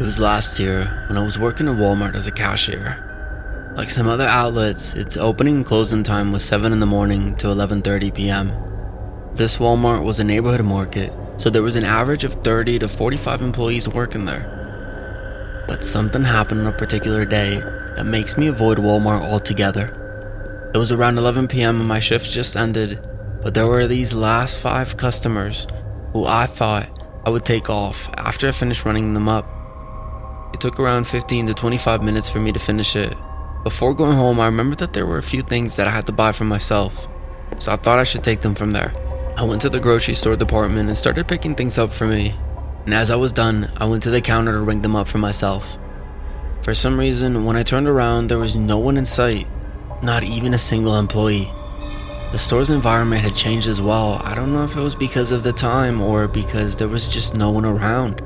It was last year when I was working at Walmart as a cashier. Like some other outlets, its opening and closing time was 7 in the morning to 11:30 p.m. This Walmart was a neighborhood market, so there was an average of 30 to 45 employees working there. But something happened on a particular day that makes me avoid Walmart altogether. It was around 11 p.m. and my shift just ended, but there were these last 5 customers who I thought I would take off after I finished running them up. It took around 15 to 25 minutes for me to finish it. Before going home, I remembered that there were a few things that I had to buy for myself, so I thought I should take them from there. I went to the grocery store department and started picking things up for me, and as I was done, I went to the counter to ring them up for myself. For some reason, when I turned around, there was no one in sight, not even a single employee. The store's environment had changed as well. I don't know if it was because of the time or because there was just no one around,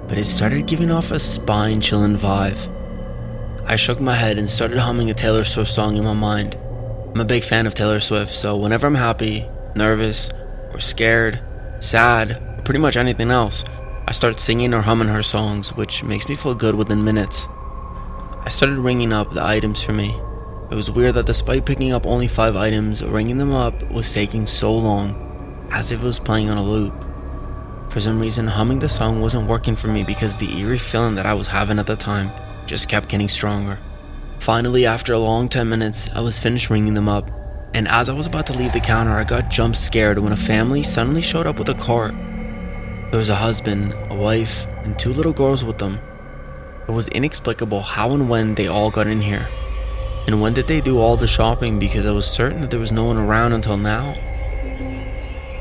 but it started giving off a spine-chilling vibe. I shook my head and started humming a Taylor Swift song in my mind. I'm a big fan of Taylor Swift, so whenever I'm happy, nervous, or scared, sad, or pretty much anything else, I start singing or humming her songs, which makes me feel good within minutes. I started ringing up the items for me. It was weird that despite picking up only 5 items, ringing them up was taking so long, as if it was playing on a loop. For some reason, humming the song wasn't working for me because the eerie feeling that I was having at the time just kept getting stronger. Finally, after a long 10 minutes, I was finished ringing them up, and as I was about to leave the counter, I got jump scared when a family suddenly showed up with a cart. There was a husband, a wife, and 2 little girls with them. It was inexplicable how and when they all got in here. And when did they do all the shopping, because I was certain that there was no one around until now.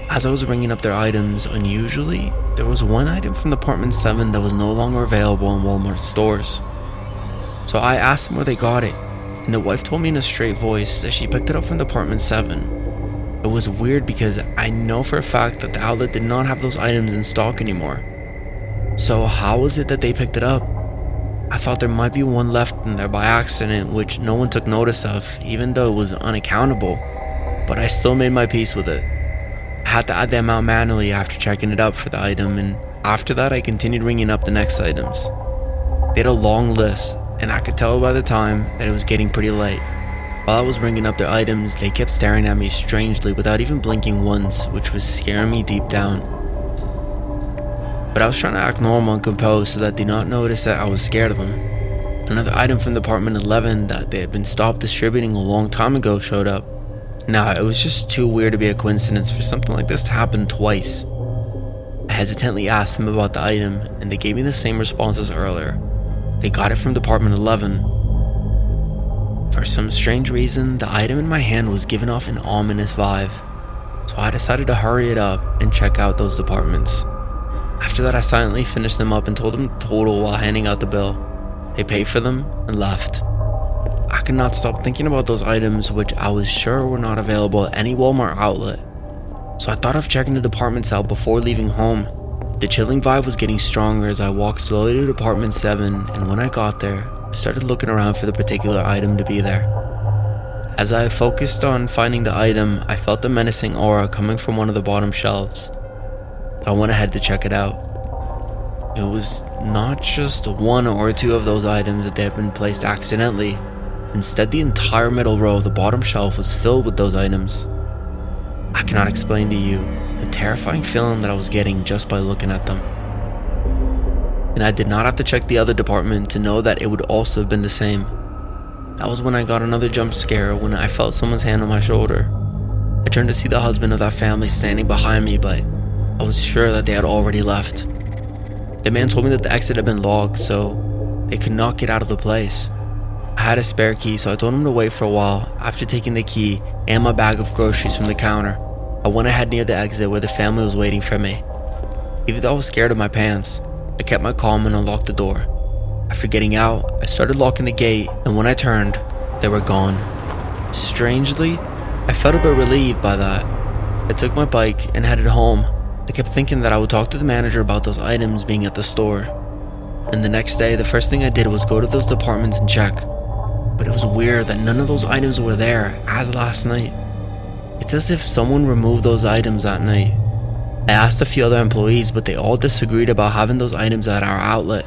As I was ringing up their items, unusually, there was one item from Department 7 that was no longer available in Walmart stores. So I asked them where they got it, and the wife told me in a straight voice that she picked it up from Department 7. It was weird because I know for a fact that the outlet did not have those items in stock anymore. So how was it that they picked it up? I thought there might be one left in there by accident, which no one took notice of, even though it was unaccountable, but I still made my peace with it. I had to add the amount manually after checking it up for the item, and after that I continued ringing up the next items. They had a long list, and I could tell by the time that it was getting pretty late. While I was ringing up their items, they kept staring at me strangely without even blinking once, which was scaring me deep down. But I was trying to act normal and composed so that they did not notice that I was scared of them. Another item from Department 11 that they had been stopped distributing a long time ago showed up. Nah, it was just too weird to be a coincidence for something like this to happen twice. I hesitantly asked them about the item, and they gave me the same response as earlier. They got it from Department 11. For some strange reason, the item in my hand was giving off an ominous vibe, so I decided to hurry it up and check out those departments. After that, I silently finished them up and told them the total while handing out the bill. They paid for them and left. I could not stop thinking about those items, which I was sure were not available at any Walmart outlet. So I thought of checking the departments out before leaving home. The chilling vibe was getting stronger as I walked slowly to Department 7, and when I got there, I started looking around for the particular item to be there. As I focused on finding the item, I felt the menacing aura coming from one of the bottom shelves. I went ahead to check it out. It was not just 1 or 2 of those items that they had been placed accidentally. Instead, the entire middle row of the bottom shelf was filled with those items. I cannot explain to you the terrifying feeling that I was getting just by looking at them. And I did not have to check the other department to know that it would also have been the same. That was when I got another jump scare when I felt someone's hand on my shoulder. I turned to see the husband of that family standing behind me, but I was sure that they had already left. The man told me that the exit had been locked, so they could not get out of the place. I had a spare key, so I told him to wait for a while. After taking the key and my bag of groceries from the counter, I went ahead near the exit where the family was waiting for me. Even though I was scared of my pants, I kept my calm and unlocked the door. After getting out, I started locking the gate, and when I turned, they were gone. Strangely, I felt a bit relieved by that. I took my bike and headed home. I kept thinking that I would talk to the manager about those items being at the store. And the next day, the first thing I did was go to those departments and check. But it was weird that none of those items were there as last night. It's as if someone removed those items that night. I asked a few other employees, but they all disagreed about having those items at our outlet.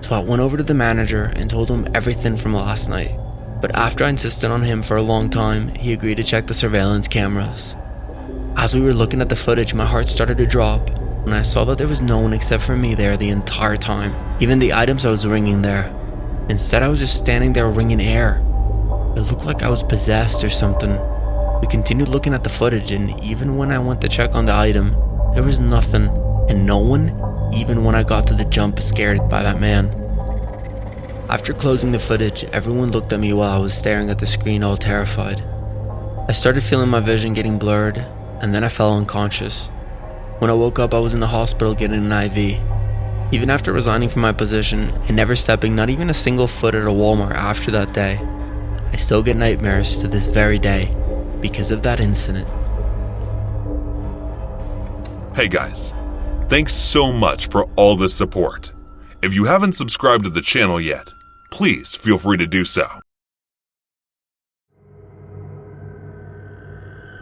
So I went over to the manager and told him everything from last night. But after I insisted on him for a long time, he agreed to check the surveillance cameras. As we were looking at the footage, my heart started to drop when I saw that there was no one except for me there the entire time. Even the items I was ringing there. Instead, I was just standing there wringing air. It looked like I was possessed or something. We continued looking at the footage, and even when I went to check on the item, there was nothing and no one, even when I got to the jump scared by that man. After closing the footage, everyone looked at me while I was staring at the screen all terrified. I started feeling my vision getting blurred, and then I fell unconscious. When I woke up, I was in the hospital getting an IV. Even after resigning from my position and never stepping not even a single foot at a Walmart after that day, I still get nightmares to this very day because of that incident. Hey guys, thanks so much for all the support. If you haven't subscribed to the channel yet, please feel free to do so.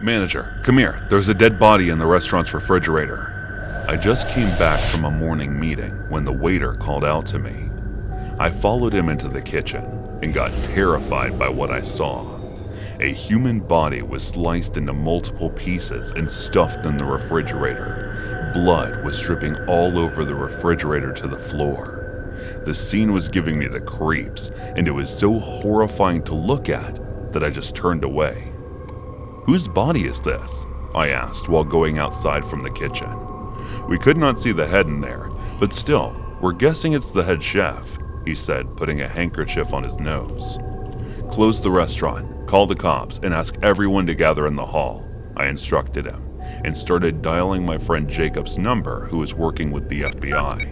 Manager, come here. There's a dead body in the restaurant's refrigerator. I just came back from a morning meeting when the waiter called out to me. I followed him into the kitchen and got terrified by what I saw. A human body was sliced into multiple pieces and stuffed in the refrigerator. Blood was dripping all over the refrigerator to the floor. The scene was giving me the creeps, and it was so horrifying to look at that I just turned away. "Whose body is this?" I asked while going outside from the kitchen. "We could not see the head in there, but still, we're guessing it's the head chef," he said, putting a handkerchief on his nose. "Close the restaurant, call the cops, and ask everyone to gather in the hall," I instructed him, and started dialing my friend Jacob's number, who is working with the FBI.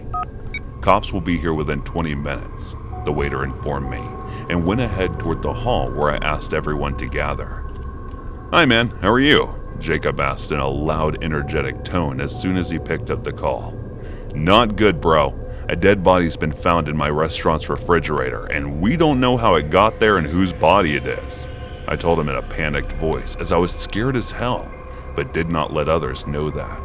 "Cops will be here within 20 minutes, the waiter informed me, and went ahead toward the hall where I asked everyone to gather. "Hi man, how are you?" Jacob asked in a loud, energetic tone as soon as he picked up the call. "Not good, bro. A dead body's been found in my restaurant's refrigerator, and we don't know how it got there and whose body it is," I told him in a panicked voice as I was scared as hell, but did not let others know that.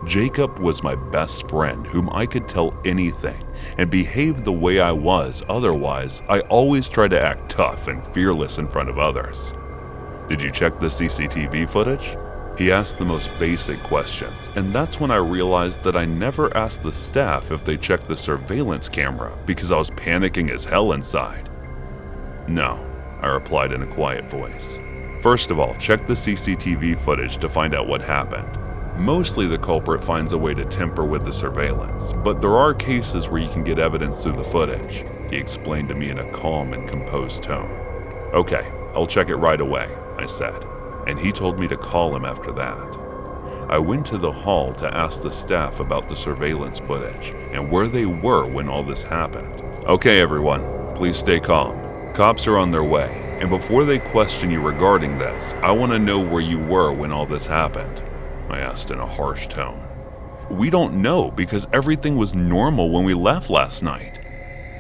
Jacob was my best friend whom I could tell anything and behaved the way I was. Otherwise, I always tried to act tough and fearless in front of others. "Did you check the CCTV footage?" He asked the most basic questions, and that's when I realized that I never asked the staff if they checked the surveillance camera because I was panicking as hell inside. "No," I replied in a quiet voice. "First of all, check the CCTV footage to find out what happened. Mostly the culprit finds a way to tamper with the surveillance, but there are cases where you can get evidence through the footage," he explained to me in a calm and composed tone. "Okay, I'll check it right away," I said, and he told me to call him after that. I went to the hall to ask the staff about the surveillance footage and where they were when all this happened. "Okay everyone, please stay calm. Cops are on their way, and before they question you regarding this, I want to know where you were when all this happened," I asked in a harsh tone. "We don't know because everything was normal when we left last night."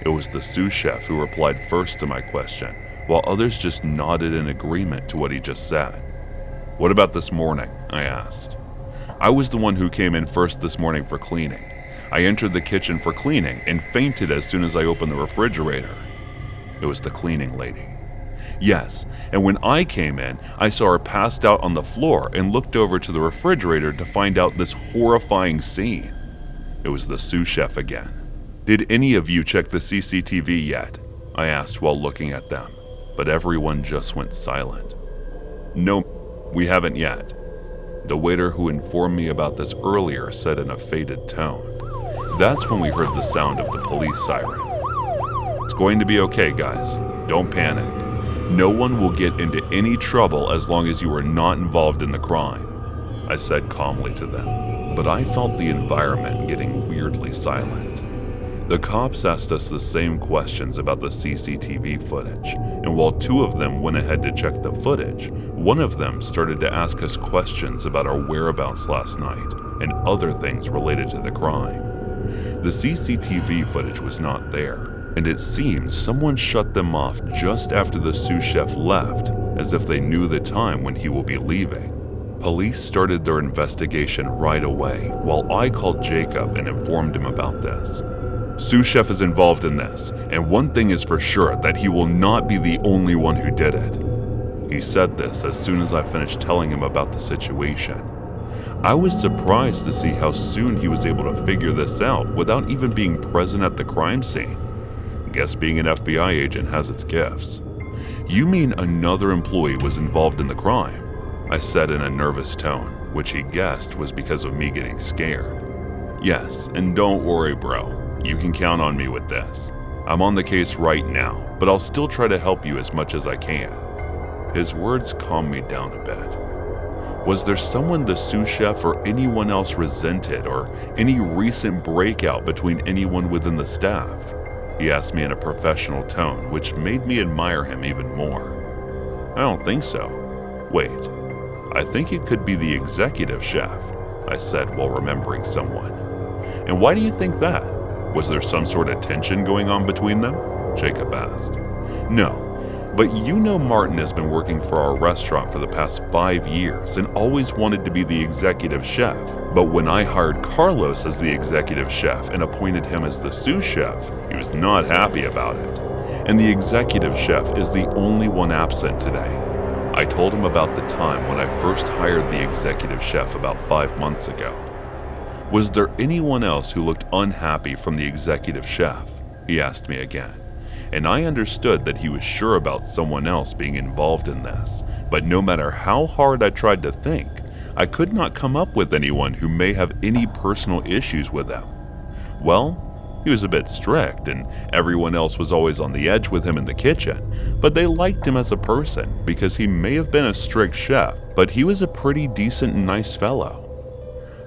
It was the sous chef who replied first to my question, while others just nodded in agreement to what he just said. "What about this morning?" I asked. "I was the one who came in first this morning for cleaning. I entered the kitchen for cleaning and fainted as soon as I opened the refrigerator." It was the cleaning lady. "Yes, and when I came in, I saw her passed out on the floor and looked over to the refrigerator to find out this horrifying scene." It was the sous chef again. "Did any of you check the CCTV yet?" I asked while looking at them, but everyone just went silent. "No, we haven't yet," the waiter who informed me about this earlier said in a faded tone. That's when we heard the sound of the police siren. "It's going to be okay, guys. Don't panic. No one will get into any trouble as long as you are not involved in the crime," I said calmly to them, but I felt the environment getting weirdly silent. The cops asked us the same questions about the CCTV footage, and while two of them went ahead to check the footage, one of them started to ask us questions about our whereabouts last night and other things related to the crime. The CCTV footage was not there, and it seemed someone shut them off just after the sous chef left, as if they knew the time when he will be leaving. Police started their investigation right away, while I called Jacob and informed him about this. Sous Chef is involved in this, and one thing is for sure, that he will not be the only one who did it. He said this as soon as I finished telling him about the situation. I was surprised to see how soon he was able to figure this out without even being present at the crime scene. Guess being an FBI agent has its gifts. You mean another employee was involved in the crime? I said in a nervous tone, which he guessed was because of me getting scared. Yes, and don't worry, bro. You can count on me with this. I'm on the case right now, but I'll still try to help you as much as I can. His words calmed me down a bit. Was there someone the sous chef or anyone else resented, or any recent breakout between anyone within the staff? He asked me in a professional tone, which made me admire him even more. I don't think so. Wait, I think it could be the executive chef, I said while remembering someone. And why do you think that? Was there some sort of tension going on between them? Jacob asked. No, but you know Martin has been working for our restaurant for the past 5 years and always wanted to be the executive chef. But when I hired Carlos as the executive chef and appointed him as the sous chef, he was not happy about it. And the executive chef is the only one absent today. I told him about the time when I first hired the executive chef about 5 months ago. Was there anyone else who looked unhappy from the executive chef? He asked me again. And I understood that he was sure about someone else being involved in this, but no matter how hard I tried to think, I could not come up with anyone who may have any personal issues with them. Well, he was a bit strict, and everyone else was always on the edge with him in the kitchen, but they liked him as a person because he may have been a strict chef, but he was a pretty decent and nice fellow.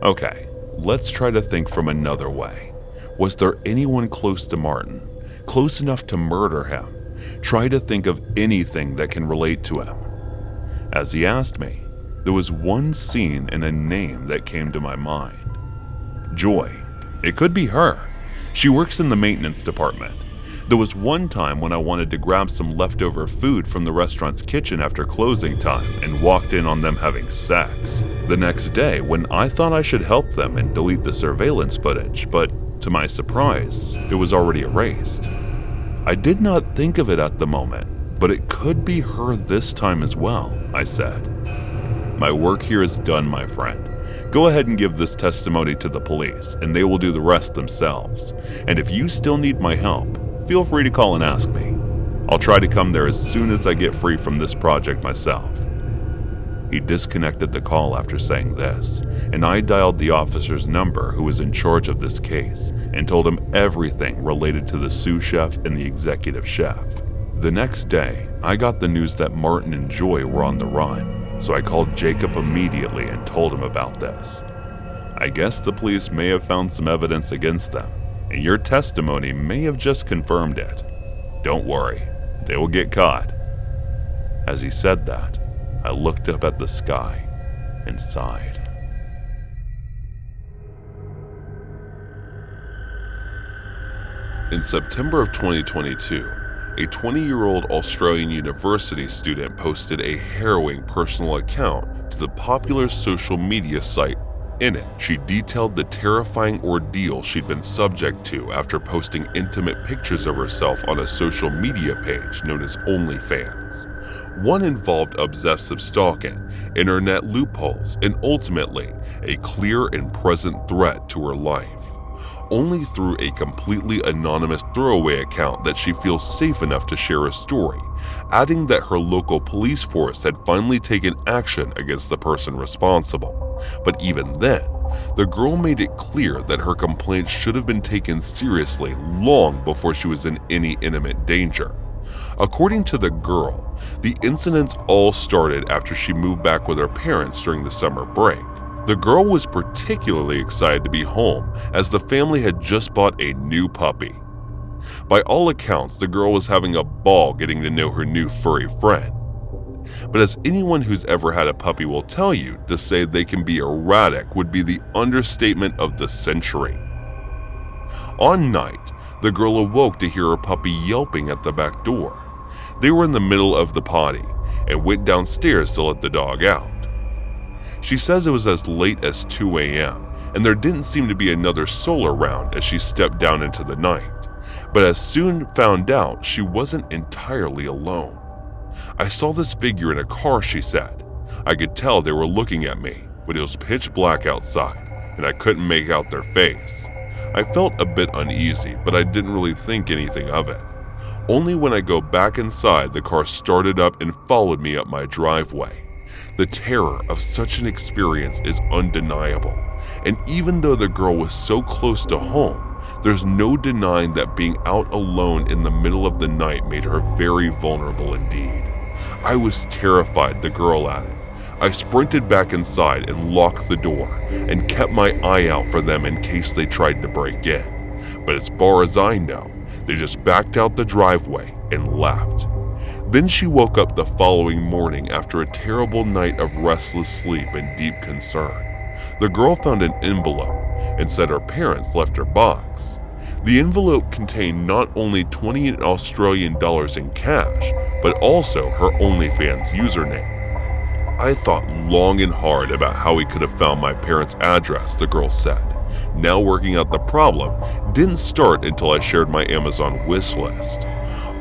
Okay, let's try to think from another way. Was there anyone close to Martin? Close enough to murder him? Try to think of anything that can relate to him. As he asked me, there was one scene and a name that came to my mind. Joy. It could be her. She works in the maintenance department. There was one time when I wanted to grab some leftover food from the restaurant's kitchen after closing time and walked in on them having sex. The next day, when I thought I should help them and delete the surveillance footage, but to my surprise, it was already erased. I did not think of it at the moment, but it could be her this time as well, I said. My work here is done, my friend. Go ahead and give this testimony to the police, and they will do the rest themselves. And if you still need my help, feel free to call and ask me. I'll try to come there as soon as I get free from this project myself. He disconnected the call after saying this, and I dialed the officer's number who was in charge of this case and told him everything related to the sous chef and the executive chef. The next day, I got the news that Martin and Joy were on the run, so I called Jacob immediately and told him about this. I guess the police may have found some evidence against them, and your testimony may have just confirmed it. Don't worry, they will get caught. As he said that, I looked up at the sky and sighed. In September of 2022, a 20-year-old Australian university student posted a harrowing personal account to the popular social media site. In it, she detailed the terrifying ordeal she'd been subject to after posting intimate pictures of herself on a social media page known as OnlyFans. One involved obsessive stalking, internet loopholes, and ultimately, a clear and present threat to her life. Only through a completely anonymous throwaway account that she feels safe enough to share a story, adding that her local police force had finally taken action against the person responsible. But even then, the girl made it clear that her complaint should have been taken seriously long before she was in any imminent danger. According to the girl, the incidents all started after she moved back with her parents during the summer break. The girl was particularly excited to be home as the family had just bought a new puppy. By all accounts, the girl was having a ball getting to know her new furry friend. But as anyone who's ever had a puppy will tell you, to say they can be erratic would be the understatement of the century. On night, the girl awoke to hear her puppy yelping at the back door. They were in the middle of the potty and went downstairs to let the dog out. She says it was as late as 2 a.m., and there didn't seem to be another soul around as she stepped down into the night, but as soon found out she wasn't entirely alone. I saw this figure in a car, she said. I could tell they were looking at me, but it was pitch black outside, and I couldn't make out their face. I felt a bit uneasy, but I didn't really think anything of it. Only when I go back inside, the car started up and followed me up my driveway. The terror of such an experience is undeniable, and even though the girl was so close to home, there's no denying that being out alone in the middle of the night made her very vulnerable indeed. I was terrified the girl at it. I sprinted back inside and locked the door and kept my eye out for them in case they tried to break in. But as far as I know, they just backed out the driveway and left. Then she woke up the following morning after a terrible night of restless sleep and deep concern. The girl found an envelope and said her parents left her box. The envelope contained not only 20 Australian dollars in cash, but also her OnlyFans username. I thought long and hard about how he could have found my parents' address, the girl said. Now working out the problem didn't start until I shared my Amazon wish list.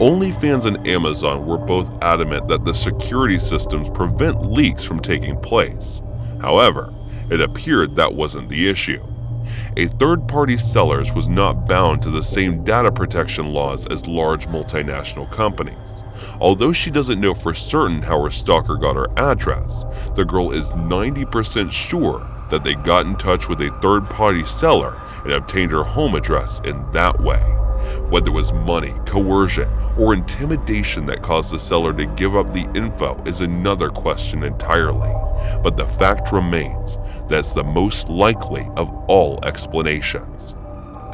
OnlyFans and Amazon were both adamant that the security systems prevent leaks from taking place. However, it appeared that wasn't the issue. A third-party seller was not bound to the same data protection laws as large multinational companies. Although she doesn't know for certain how her stalker got her address, the girl is 90% sure that they got in touch with a third-party seller and obtained her home address in that way. Whether it was money, coercion, or intimidation that caused the seller to give up the info is another question entirely, but the fact remains that's the most likely of all explanations.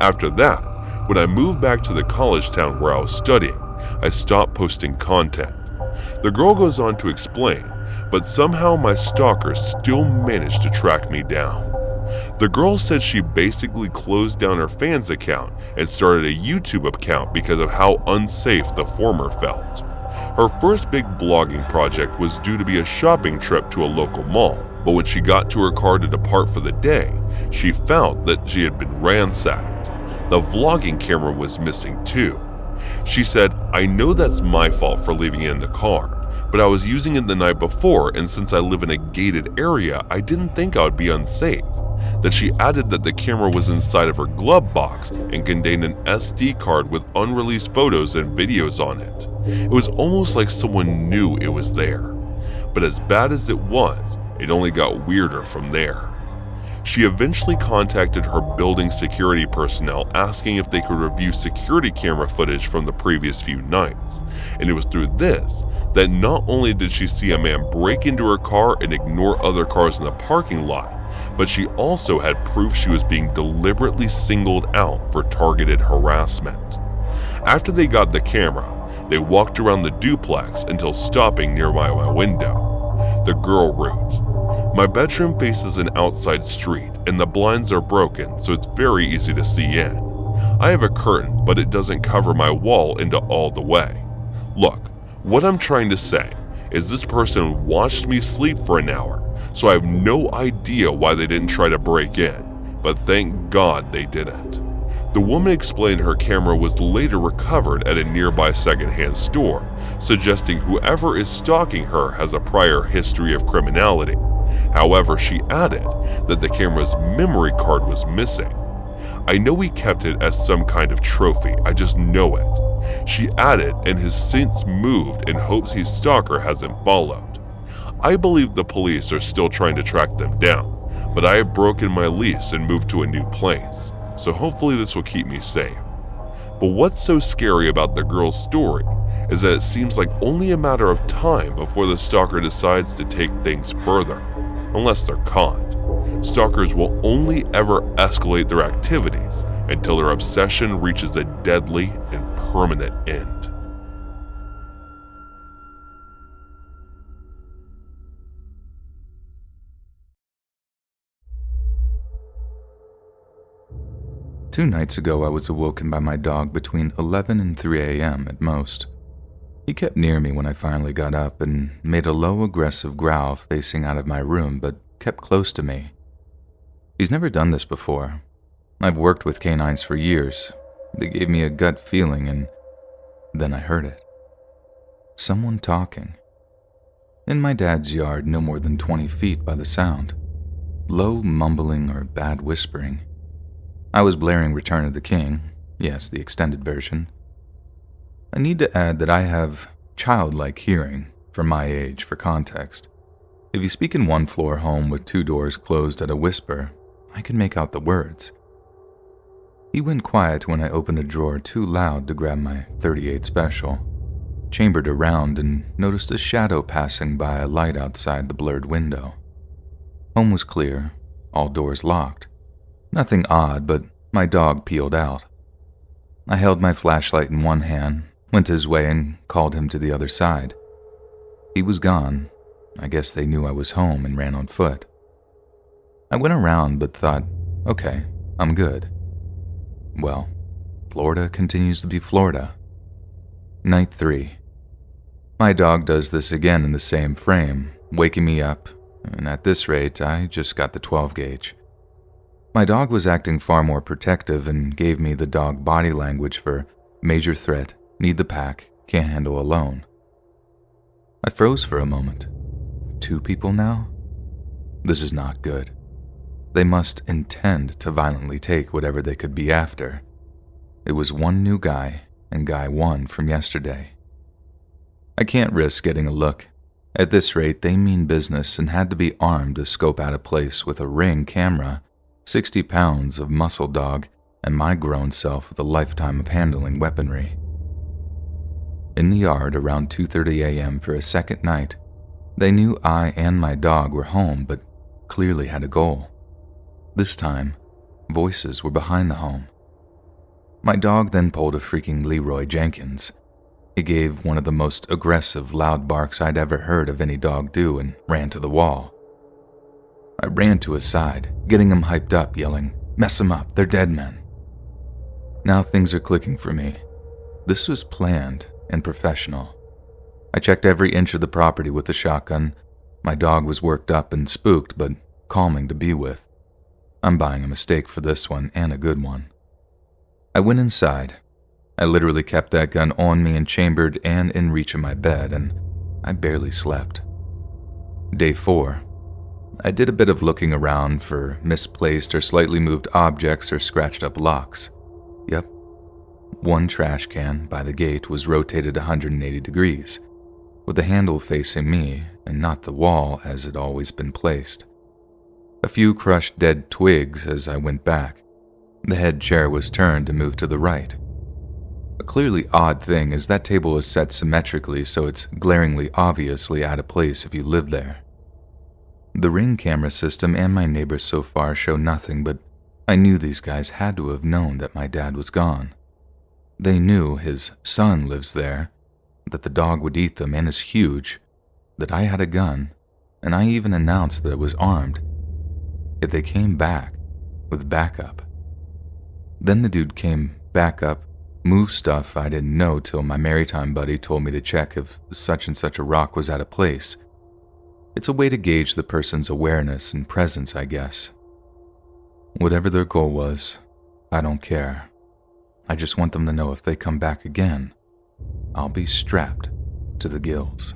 After that, when I moved back to the college town where I was studying, I stopped posting content. The girl goes on to explain, but somehow my stalker still managed to track me down. The girl said she basically closed down her fans account and started a YouTube account because of how unsafe the former felt. Her first big blogging project was due to be a shopping trip to a local mall, but when she got to her car to depart for the day, she found that she had been ransacked. The vlogging camera was missing too. She said, "I know that's my fault for leaving it in the car, but I was using it the night before, and since I live in a gated area, I didn't think I would be unsafe." That she added that the camera was inside of her glove box and contained an SD card with unreleased photos and videos on it. It was almost like someone knew it was there. But as bad as it was, it only got weirder from there. She eventually contacted her building security personnel asking if they could review security camera footage from the previous few nights, and it was through this that not only did she see a man break into her car and ignore other cars in the parking lot, but she also had proof she was being deliberately singled out for targeted harassment. After they got the camera, they walked around the duplex until stopping nearby my window. The girl wrote, "My bedroom faces an outside street and the blinds are broken, so it's very easy to see in. I have a curtain, but it doesn't cover my wall into all the way. Look, what I'm trying to say is this person watched me sleep for an hour, so I have no idea why they didn't try to break in, but thank God they didn't." The woman explained her camera was later recovered at a nearby secondhand store, suggesting whoever is stalking her has a prior history of criminality. However, she added that the camera's memory card was missing. "I know he kept it as some kind of trophy, I just know it." She added, and has since moved in hopes his stalker hasn't followed. "I believe the police are still trying to track them down, but I have broken my lease and moved to a new place, so hopefully this will keep me safe." But what's so scary about the girl's story is that it seems like only a matter of time before the stalker decides to take things further, unless they're caught. Stalkers will only ever escalate their activities until their obsession reaches a deadly and permanent end. Two nights ago, I was awoken by my dog between 11 and 3 a.m. at most. He kept near me when I finally got up and made a low, aggressive growl facing out of my room, but kept close to me. He's never done this before. I've worked with canines for years. They gave me a gut feeling, and then I heard it. Someone talking. In my dad's yard, no more than 20 feet by the sound. Low mumbling or bad whispering. I was blaring Return of the King, yes, the extended version. I need to add that I have childlike hearing, for my age, for context. If you speak in one-floor home with 2 doors closed at a whisper, I can make out the words. He went quiet when I opened a drawer too loud to grab my .38 Special, chambered around and noticed a shadow passing by a light outside the blurred window. Home was clear, all doors locked. Nothing odd, but my dog peeled out. I held my flashlight in one hand, went his way and called him to the other side. He was gone. I guess they knew I was home and ran on foot. I went around but thought, okay, I'm good. Well, Florida continues to be Florida. Night 3. My dog does this again in the same frame, waking me up, and at this rate, I just got the 12 gauge. My dog was acting far more protective and gave me the dog body language for major threat, need the pack, can't handle alone. I froze for a moment. 2 people now? This is not good. They must intend to violently take whatever they could be after. It was one new guy and guy 1 from yesterday. I can't risk getting a look. At this rate, they mean business and had to be armed to scope out a place with a Ring camera, 60 pounds of muscle dog, and my grown self with a lifetime of handling weaponry. In the yard around 2:30 a.m. for a second night, they knew I and my dog were home but clearly had a goal. This time, voices were behind the home. My dog then pulled a freaking Leroy Jenkins. He gave one of the most aggressive, loud barks I'd ever heard of any dog do and ran to the wall. I ran to his side, getting him hyped up, yelling, "Mess them up, they're dead men." Now things are clicking for me. This was planned and professional. I checked every inch of the property with the shotgun. My dog was worked up and spooked, but calming to be with. I'm buying a mistake for this one, and a good one. I went inside. I literally kept that gun on me and chambered and in reach of my bed, and I barely slept. Day 4. I did a bit of looking around for misplaced or slightly moved objects or scratched up locks. Yep. One trash can by the gate was rotated 180 degrees, with the handle facing me and not the wall as it always been placed. A few crushed dead twigs as I went back. The head chair was turned and moved to the right. A clearly odd thing is that table is set symmetrically, so it's glaringly obviously out of place if you live there. The Ring camera system and my neighbors so far show nothing, but I knew these guys had to have known that my dad was gone. They knew his son lives there, that the dog would eat them and is huge, that I had a gun, and I even announced that it was armed. Yet they came back with backup. Then the dude came back up, moved stuff I didn't know till my maritime buddy told me to check if such and such a rock was out of place. It's a way to gauge the person's awareness and presence, I guess. Whatever their goal was, I don't care. I just want them to know if they come back again, I'll be strapped to the gills.